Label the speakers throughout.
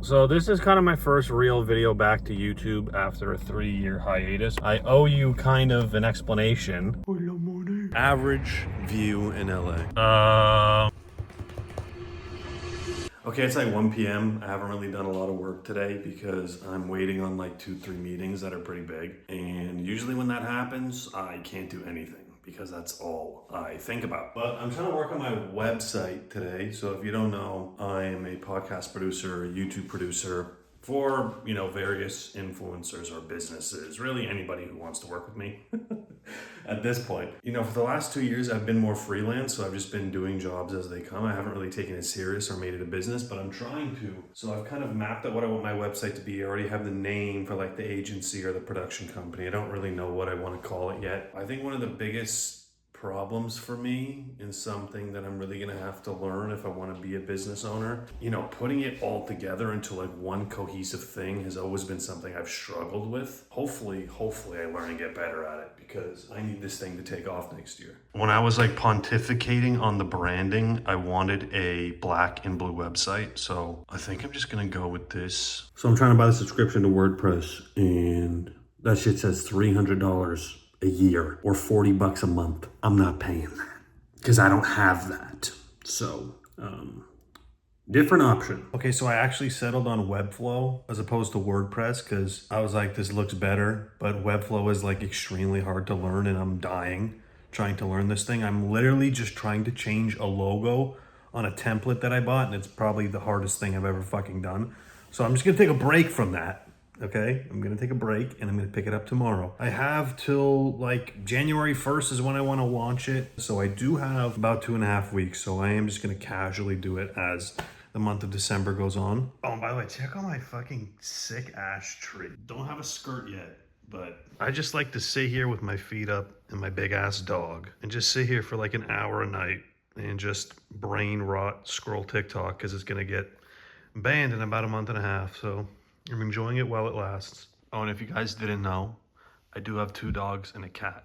Speaker 1: So this is kind of my first real video back to YouTube after a 3-year hiatus. I owe you kind of an explanation.
Speaker 2: Average view in LA. Okay, it's like 1 p.m. I haven't really done a lot of work today because I'm waiting on like 2-3 meetings that are pretty big. And usually when that happens, I can't do anything because that's all I think about. But I'm trying to work on my website today. So if you don't know, I am a podcast producer, a YouTube producer for, various influencers or businesses, really anybody who wants to work with me. At this point, for the last 2 years, I've been more freelance, so I've just been doing jobs as they come. I haven't really taken it serious or made it a business, but I'm trying to. So I've kind of mapped out what I want my website to be. I already have the name for like the agency or the production company. I don't really know what I want to call it yet. I think one of the biggest problems for me and something that I'm really gonna have to learn if I want to be a business owner, putting it all together into like one cohesive thing has always been something I've struggled with. Hopefully I learn and get better at it because I need this thing to take off next year. When I was like pontificating on the branding, I wanted a black and blue website, so I think I'm just gonna go with this. So I'm trying to buy the subscription to WordPress, and that shit says $300 a year or $40 a month. I'm not paying that because I don't have that. So, different option. Okay, so I actually settled on Webflow as opposed to WordPress because I was like, this looks better, but Webflow is like extremely hard to learn and I'm dying trying to learn this thing. I'm literally just trying to change a logo on a template that I bought, and it's probably the hardest thing I've ever fucking done. So I'm just gonna take a break from that. Okay, I'm gonna take a break and I'm gonna pick it up tomorrow. I have till like January 1st is when I wanna launch it. So I do have about 2.5 weeks. So I am just gonna casually do it as the month of December goes on. Oh, and by the way, check out my fucking sick ash tree. Don't have a skirt yet, but I just like to sit here with my feet up and my big ass dog and just sit here for like an hour a night and just brain rot, scroll TikTok because it's gonna get banned in about a month and a half. So I'm enjoying it while it lasts. Oh, and if you guys didn't know, I do have 2 dogs and a cat.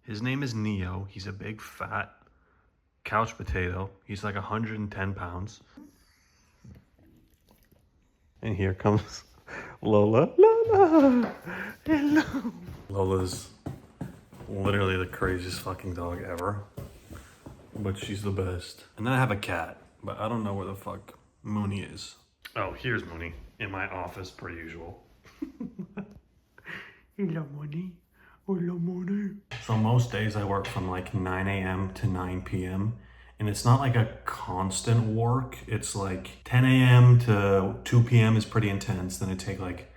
Speaker 2: His name is Neo. He's a big fat couch potato. He's like 110 pounds. And here comes Lola. Lola! Hello! Lola's literally the craziest fucking dog ever. But she's the best. And then I have a cat, but I don't know where the fuck Mooney is. Oh, here's Mooney in my office per usual. Hello, Mooney. Hello, Mooney. So most days I work from like 9 a.m. to 9 p.m. And it's not like a constant work. It's like 10 a.m. to 2 p.m. is pretty intense. Then I take like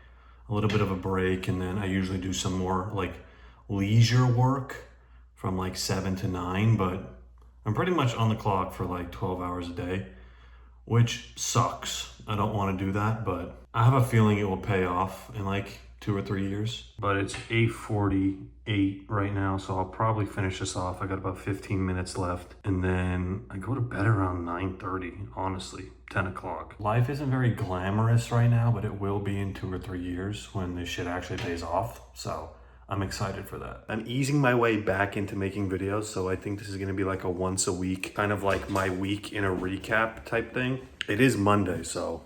Speaker 2: a little bit of a break. And then I usually do some more like leisure work from like 7 to 9. But I'm pretty much on the clock for like 12 hours a day, which sucks. I don't want to do that, but I have a feeling it will pay off in like 2 or 3 years. But it's 8:48 right now, so I'll probably finish this off. I got about 15 minutes left, and then I go to bed around 9:30, honestly, 10 o'clock. Life isn't very glamorous right now, but it will be in 2 or 3 years when this shit actually pays off, so I'm excited for that. I'm easing my way back into making videos, so I think this is gonna be like a once a week, kind of like my week in a recap type thing. It is Monday, so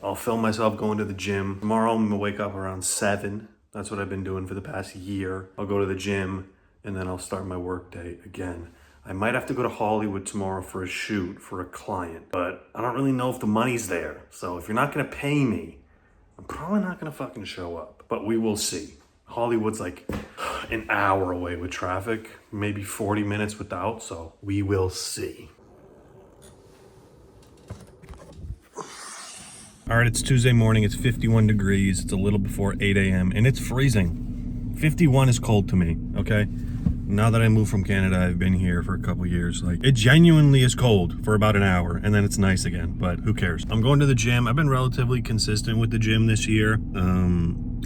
Speaker 2: I'll film myself going to the gym. Tomorrow I'm gonna wake up around 7. That's what I've been doing for the past year. I'll go to the gym and then I'll start my work day again. I might have to go to Hollywood tomorrow for a shoot for a client, but I don't really know if the money's there. So if you're not gonna pay me, I'm probably not gonna fucking show up, but we will see. Hollywood's like an hour away with traffic, maybe 40 minutes without, so we will see. All right, it's Tuesday morning, it's 51 degrees, it's a little before 8 a.m., and it's freezing. 51 is cold to me, okay? Now that I moved from Canada, I've been here for a couple years. Like, it genuinely is cold for about an hour, and then it's nice again, but who cares? I'm going to the gym. I've been relatively consistent with the gym this year.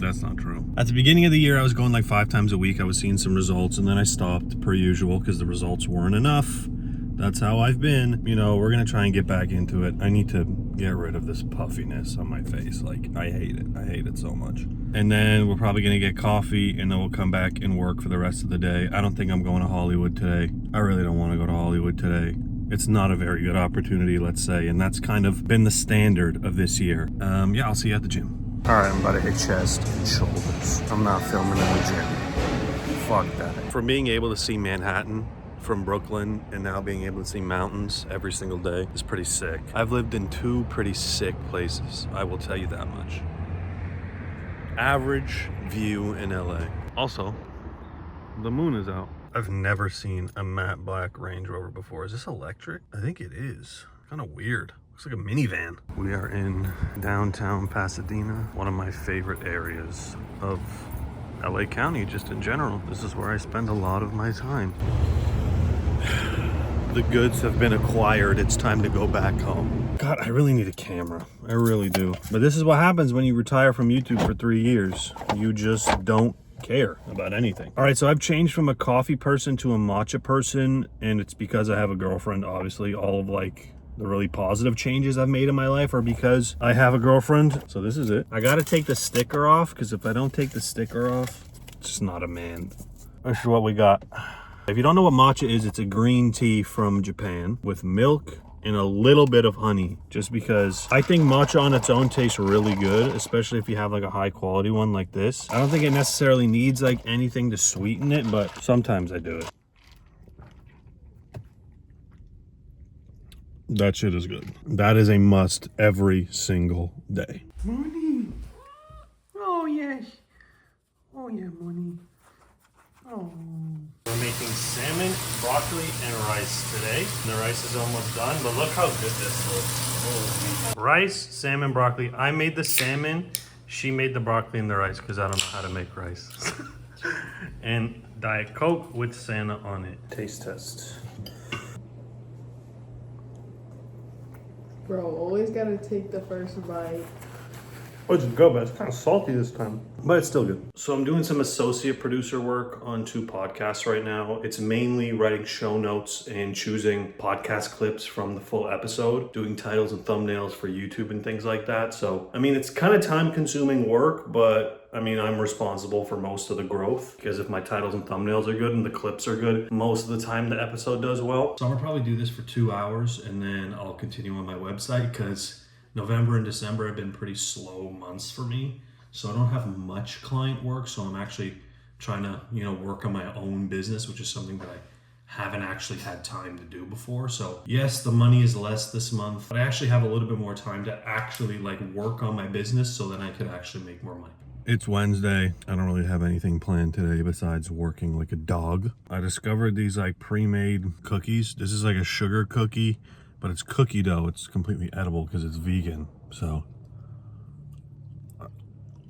Speaker 2: That's not true. At the beginning of the year, I was going like 5 times a week. I was seeing some results, and then I stopped per usual because the results weren't enough. That's how I've been. We're gonna try and get back into it. I need to get rid of this puffiness on my face. Like, I hate it. I hate it so much. And then we're probably gonna get coffee, and then we'll come back and work for the rest of the day. I don't think I'm going to Hollywood today. I really don't want to go to Hollywood today. it's not a very good opportunity, let's say, and that's kind of been the standard of this year. Yeah, I'll see you at the gym. All right, I'm about to hit chest and shoulders. I'm not filming in the gym. Fuck that. From being able to see Manhattan from Brooklyn and now being able to see mountains every single day is pretty sick. I've lived in 2 pretty sick places, I will tell you that much. Average view in LA. Also, the moon is out. I've never seen a matte black Range Rover before. Is this electric? I think it is. Kind of weird. Looks like a minivan. We are in downtown Pasadena, one of my favorite areas of LA County, just in general. This is where I spend a lot of my time. The goods have been acquired. It's time to go back home. God, I really need a camera. I really do. But this is what happens when you retire from YouTube for 3 years. You just don't care about anything. All right, so I've changed from a coffee person to a matcha person, and it's because I have a girlfriend. Obviously, all of like the really positive changes I've made in my life are because I have a girlfriend. So this is it. I gotta take the sticker off, because if I don't take the sticker off, it's just not a man. This is what we got. If you don't know what matcha is, it's a green tea from Japan with milk and a little bit of honey, just because I think matcha on its own tastes really good, especially if you have like a high quality one like this. I don't think it necessarily needs like anything to sweeten it, but sometimes I do it. That shit is good. That is a must every single day.
Speaker 3: Morning. Oh, yes. Oh, yeah, morning. Oh.
Speaker 1: We're making salmon, broccoli, and rice today. The rice is almost done, but look how good this looks. Rice, salmon, broccoli. I made the salmon. She made the broccoli and the rice because I don't know how to make rice. And Diet Coke with Santa on it. Taste test.
Speaker 4: Bro, always gotta take the first bite.
Speaker 1: Oh, it's good, but it's kind of salty this time. But it's still good. So I'm doing some associate producer work on 2 podcasts right now. It's mainly writing show notes and choosing podcast clips from the full episode, doing titles and thumbnails for YouTube and things like that. So, I mean, it's kind of time-consuming work, but I mean, I'm responsible for most of the growth, because if my titles and thumbnails are good and the clips are good, most of the time the episode does well. So I'm gonna probably do this for 2 hours and then I'll continue on my website, because November and December have been pretty slow months for me. So I don't have much client work. So I'm actually trying to, work on my own business, which is something that I haven't actually had time to do before. So yes, the money is less this month, but I actually have a little bit more time to actually work on my business so that I could actually make more money.
Speaker 2: It's Wednesday. I don't really have anything planned today besides working like a dog. I discovered these like cookies. This is like a sugar cookie, but it's cookie dough. It's completely edible because it's vegan. So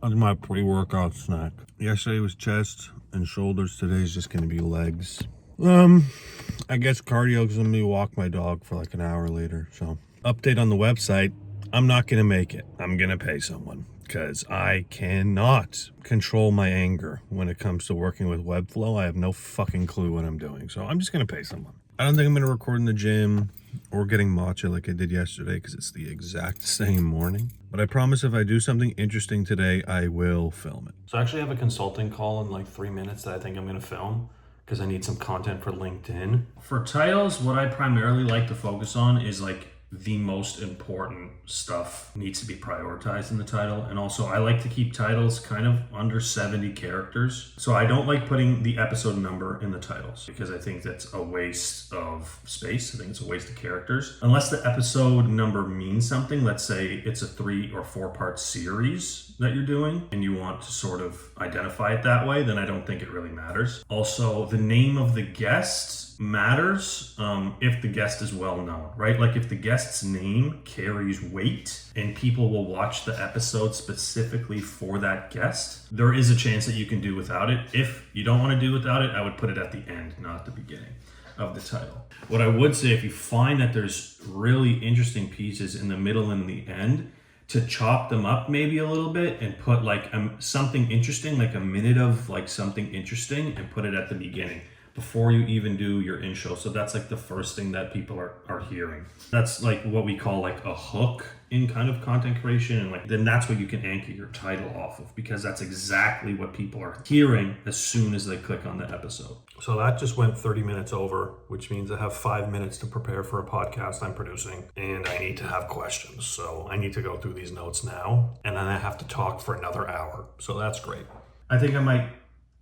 Speaker 2: that's my pre-workout snack. Yesterday was chest and shoulders. Today's just gonna be legs. I guess cardio is gonna be walk my dog for like an hour later. So update on the website. I'm not gonna make it. I'm gonna pay someone, because I cannot control my anger when it comes to working with Webflow. I have no fucking clue what I'm doing. So I'm just gonna pay someone. I don't think I'm gonna record in the gym or getting matcha like I did yesterday, because it's the exact same morning. But I promise if I do something interesting today, I will film it. So I actually have a consulting call in like 3 minutes that I think I'm gonna film, because I need some content for LinkedIn. For titles, what I primarily like to focus on is like the most important stuff needs to be prioritized in the title. And also I like to keep titles kind of under 70 characters. So I don't like putting the episode number in the titles, because I think that's a waste of space. I think it's a waste of characters. Unless the episode number means something, let's say it's a 3 or 4 part series that you're doing and you want to sort of identify it that way, then I don't think it really matters. Also, the name of the guest matters if the guest is well known, right? Like if the guest's name carries weight and people will watch the episode specifically for that guest, there is a chance that you can do without it. If you don't want to do without it, I would put it at the end, not at the beginning of the title. What I would say, if you find that there's really interesting pieces in the middle and the end, to chop them up maybe a little bit and put like something interesting, like a minute of like something interesting, and put it at the beginning.
Speaker 1: before you even do your intro. So that's like the first thing that people are hearing. That's like what we call like a hook in kind of content creation, and like then that's what you can anchor your title off of, because that's exactly what people are hearing as soon as they click on the episode. So that just went 30 minutes over, which means I have 5 minutes to prepare for a podcast I'm producing, and I need to have questions. So I need to go through these notes now, and then I have to talk for another hour. So that's great. I think I might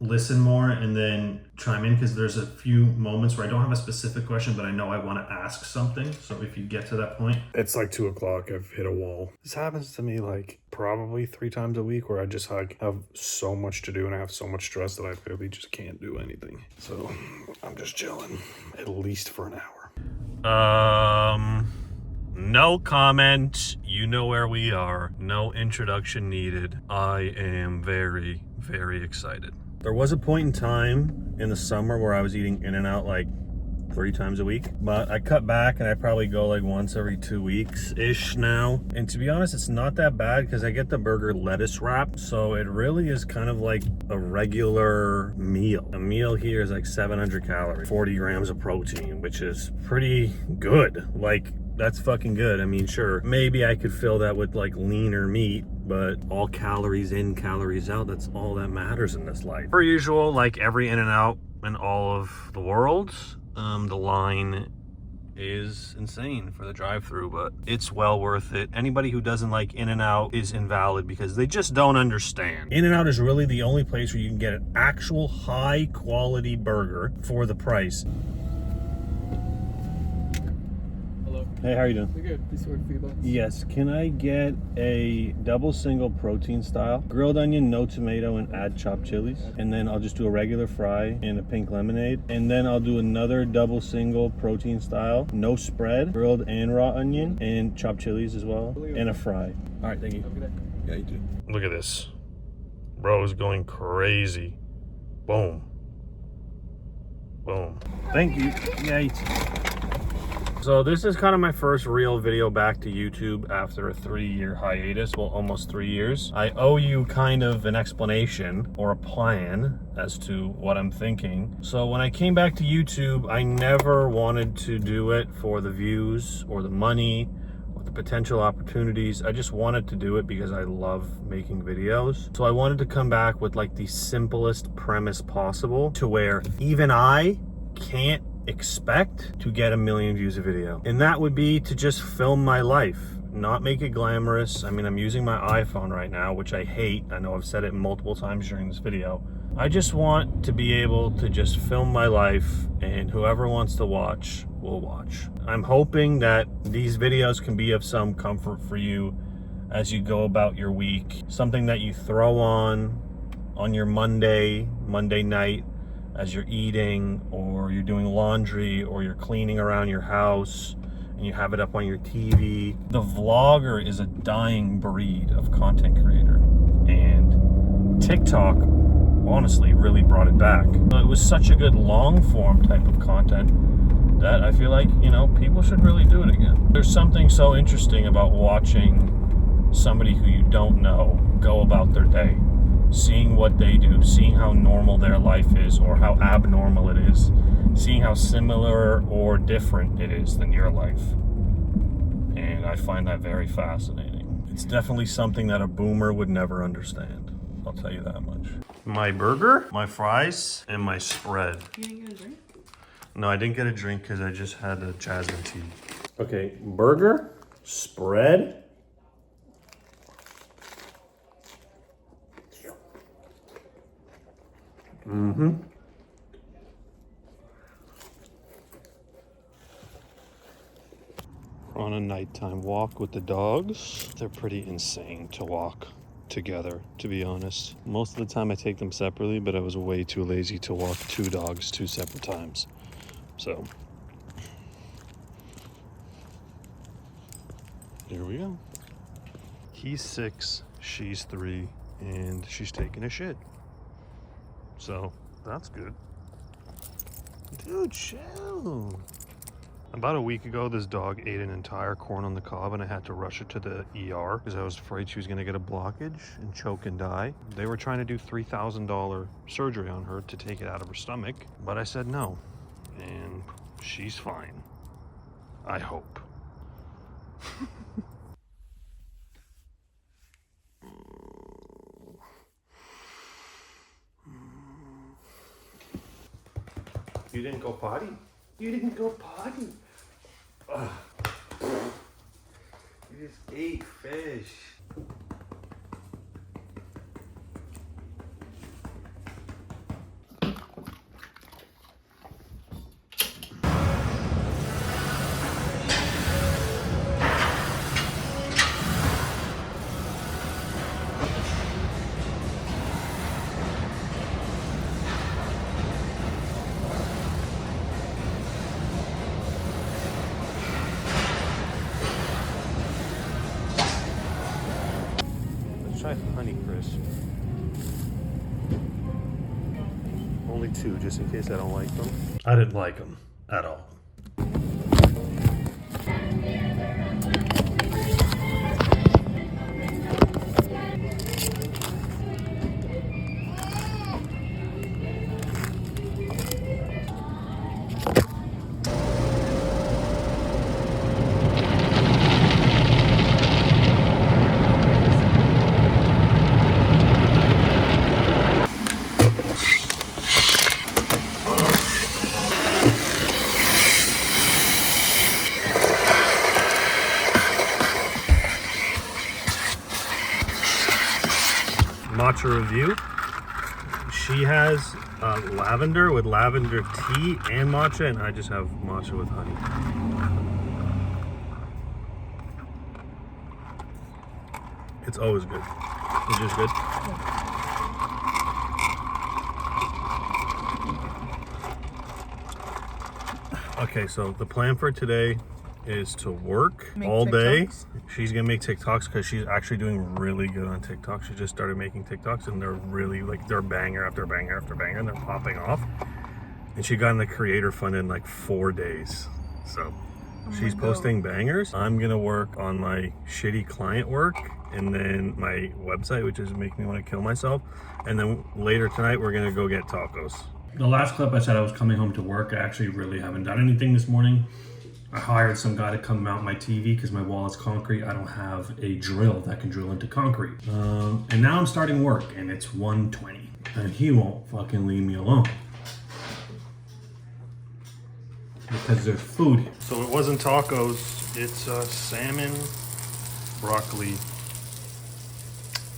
Speaker 1: listen more and then chime in, because there's a few moments where I don't have a specific question, but I know I want to ask something. So if you get to that point, it's like 2 o'clock. I've hit a wall. This happens to me like probably 3 times a week, where I just like have so much to do and I have so much stress that I really just can't do anything. So I'm just chilling at least for an hour. No comment. You know where we are. No introduction needed. I am very, very excited. There was a point in time in the summer where I was eating In-N-Out like 3 times a week, but I cut back and I probably go like once every 2 weeks ish now. And to be honest, it's not that bad because I get the burger lettuce wrap, so it really is kind of like a regular meal. A meal here is like 700 calories, 40 grams of protein, which is pretty good. Like, that's fucking good. I mean, sure, maybe I could fill that with like leaner meat, but all calories in, calories out, that's all that matters in this life. Per usual, like every In-N-Out in all of the world, the line is insane for the drive-through, but it's well worth it. Anybody who doesn't like In-N-Out is invalid because they just don't understand. In-N-Out is really the only place where you can get an actual high quality burger for the price. Hey, how are you doing?
Speaker 3: We're good. This word $3.
Speaker 1: Yes, can I get a double single protein style, grilled onion, no tomato, and add chopped chilies? And then I'll just do a regular fry and a pink lemonade. And then I'll do another double single protein style, no spread, grilled and raw onion, and chopped chilies as well, and a fry. All right, thank you. Yeah, you too. Look at this. Bro is going crazy. Boom. Boom. Thank you. Yeah, you too. So this is kind of my first real video back to YouTube after a 3-year hiatus, well, almost 3 years. I owe you kind of an explanation or a plan as to what I'm thinking. So when I came back to YouTube, I never wanted to do it for the views or the money or the potential opportunities. I just wanted to do it because I love making videos. So I wanted to come back with like the simplest premise possible to where even I can't expect to get 1 million views a video, and that would be to just film my life, not make it glamorous. I mean, I'm using my iPhone right now, which I hate. I know I've said it multiple times during this video. I just want to be able to just film my life, and whoever wants to watch will watch. I'm hoping that these videos can be of some comfort for you as you go about your week, something that you throw on your Monday night as you're eating, or you're doing laundry, or you're cleaning around your house and you have it up on your TV. The vlogger is a dying breed of content creator, and TikTok honestly really brought it back. It was such a good long form type of content that I feel like, you know, people should really do it again. There's something so interesting about watching somebody who you don't know go about their day, seeing what they do, seeing how normal their life is or how abnormal it is, seeing how similar or different it is than your life. And I find that very fascinating. It's definitely something that a boomer would never understand. I'll tell you that much. My burger, my fries, and my spread.
Speaker 4: You didn't get a drink?
Speaker 1: No, I didn't get a drink because I just had a jasmine tea. Okay, burger, spread, on a nighttime walk with the dogs. They're pretty insane to walk together, to be honest. Most of the time I take them separately, but I was way too lazy to walk 2 dogs 2 separate times. So, here we go. He's 6, she's 3, and she's taking a shit. So, that's good. Dude, chill. About a week ago, this dog ate an entire corn on the cob and I had to rush her to the ER because I was afraid she was going to get a blockage and choke and die. They were trying to do $3,000 surgery on her to take it out of her stomach, but I said no. And she's fine. I hope. You didn't go potty? You didn't go potty. Ugh. You just ate fish. Try Honey Crisp. Only 2, just in case I don't like them. I didn't like them at all. Matcha review. She has lavender with lavender tea and matcha, and I just have matcha with honey. It's always good. It's just good. Okay, so the plan for today is to work all day. She's gonna make TikToks because she's actually doing really good on TikTok. She just started making TikToks and they're really like, they're banger after banger after banger and they're popping off. And she got in the creator fund in like 4 days. So she's posting bangers. I'm gonna work on my shitty client work and then my website, which is making me want to kill myself. And then later tonight, we're gonna go get tacos. The last clip I said I was coming home to work. I actually really haven't done anything this morning. I hired some guy to come mount my TV because my wall is concrete. I don't have a drill that can drill into concrete. And now I'm starting work and it's 1:20 and he won't fucking leave me alone. Because there's food here. So it wasn't tacos, it's salmon, broccoli,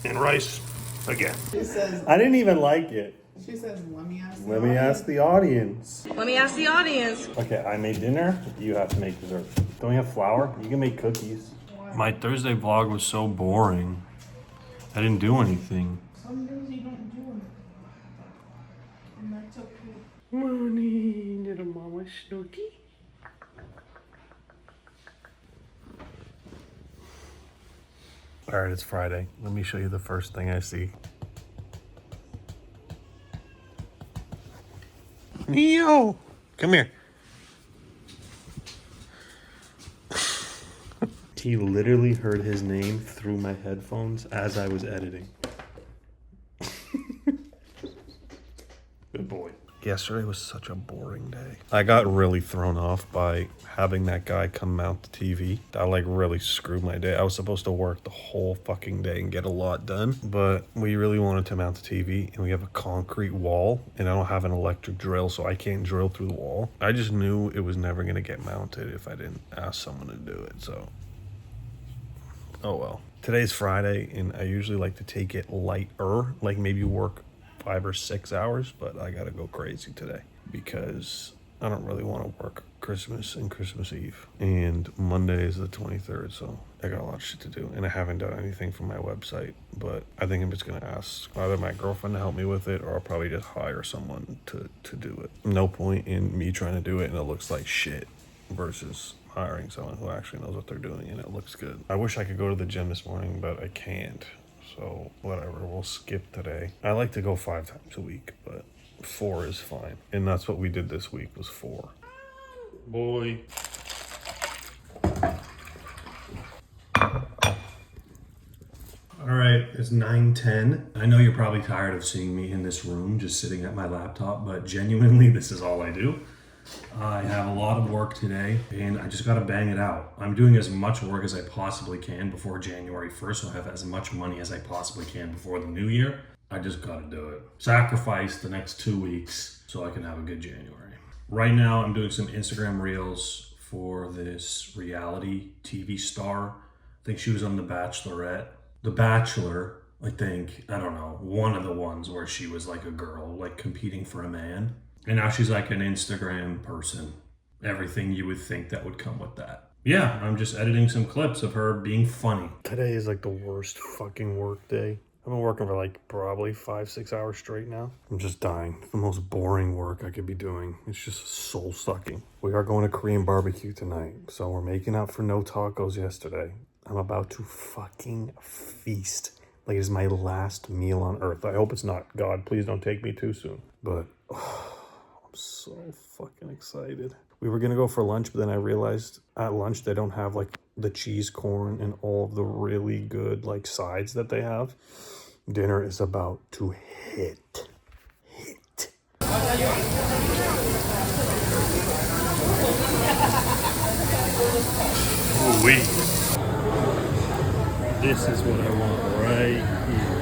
Speaker 1: and rice again.
Speaker 4: She says,
Speaker 1: I didn't even like it.
Speaker 4: she says, let me ask.
Speaker 1: Let me ask the audience.
Speaker 5: Let me ask the audience.
Speaker 1: Okay, I made dinner. You have to make dessert. Don't we have flour? You can make cookies. My Thursday vlog was so boring. I didn't do anything.
Speaker 4: Some days you don't do it. And that's okay.
Speaker 3: Morning, little mama Snooky.
Speaker 1: All right, it's Friday. Let me show you the first thing I see. Neo, come here. He literally heard his name through my headphones as I was editing. Good boy. Yesterday was such a boring day. I got really thrown off by having that guy come mount the TV. That like really screwed my day. I was supposed to work the whole fucking day and get a lot done, but we really wanted to mount the TV and we have a concrete wall and I don't have an electric drill, so I can't drill through the wall. I just knew it was never gonna get mounted if I didn't ask someone to do it, so. Oh well. Today's Friday and I usually like to take it lighter, like maybe work 5 or 6 hours, but I gotta go crazy today because I don't really want to work Christmas and Christmas Eve. And Monday is the 23rd, so I got a lot of shit to do. And I haven't done anything for my website, but I think I'm just gonna ask either my girlfriend to help me with it or I'll probably just hire someone to do it. No point in me trying to do it and it looks like shit versus hiring someone who actually knows what they're doing and it looks good. I wish I could go to the gym this morning, but I can't. So whatever, we'll skip today. I like to go 5 times a week, but 4 is fine. And that's what we did this week was 4. Boy. right, it's 9:10. I know you're probably tired of seeing me in this room just sitting at my laptop, but genuinely, this is all I do. I have a lot of work today, and I just gotta bang it out. I'm doing as much work as I possibly can before January 1st, so I have as much money as I possibly can before the new year. I just gotta do it. Sacrifice the next 2 weeks so I can have a good January. Right now, I'm doing some Instagram reels for this reality TV star. I think she was on The Bachelorette. The Bachelor, I think, I don't know, one of the ones where she was like a girl, like competing for a man. And now she's like an Instagram person. Everything you would think that would come with that. Yeah, I'm just editing some clips of her being funny. Today is like the worst fucking work day. I've been working for like probably 5-6 hours straight now. I'm just dying. It's the most boring work I could be doing. It's just soul sucking. We are going to Korean barbecue tonight. So we're making up for no tacos yesterday. I'm about to fucking feast. Like, it is my last meal on earth. I hope it's not. God, please don't take me too soon. But I'm so fucking excited. We were gonna go for lunch, but then I realized at lunch they don't have like the cheese corn and all of the really good like sides that they have. Dinner is about to hit. Ooh-wee. This is what I want right here.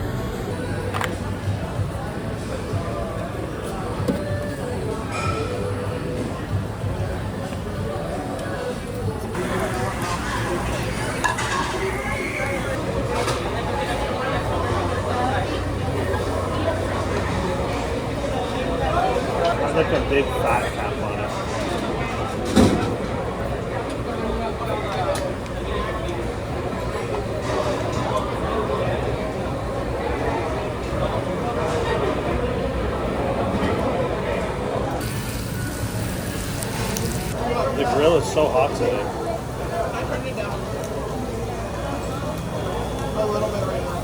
Speaker 1: It's like a big fat cap on it. The grill is so hot today.
Speaker 4: I turned it down a little bit right now.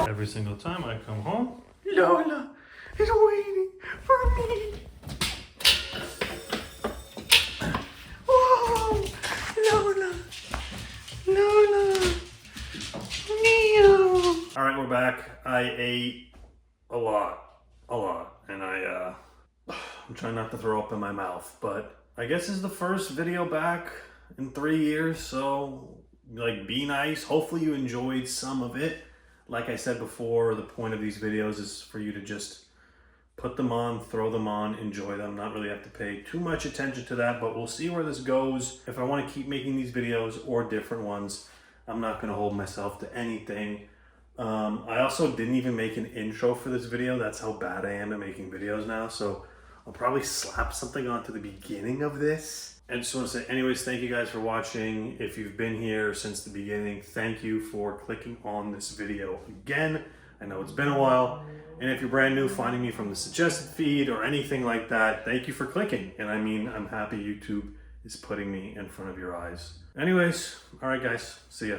Speaker 1: Every single time I come home,
Speaker 3: Lola is waiting for me. Whoa, Lola, Neo.
Speaker 1: all right, we're back. I ate a lot, and I'm trying not to throw up in my mouth, but I guess this is the first video back in 3 years, so like, be nice. Hopefully you enjoyed some of it. Like I said before, the point of these videos is for you to just put them on, throw them on, enjoy them, not really have to pay too much attention to that, but we'll see where this goes. If I want to keep making these videos or different ones, I'm not going to hold myself to anything. I also didn't even make an intro for this video. That's how bad I am at making videos now, so I'll probably slap something onto the beginning of this. I just want to say, anyways, thank you guys for watching. If you've been here since the beginning, thank you for clicking on this video again. I know it's been a while. And if you're brand new, finding me from the suggested feed or anything like that, thank you for clicking. And I mean, I'm happy YouTube is putting me in front of your eyes. Anyways, all right, guys, see ya.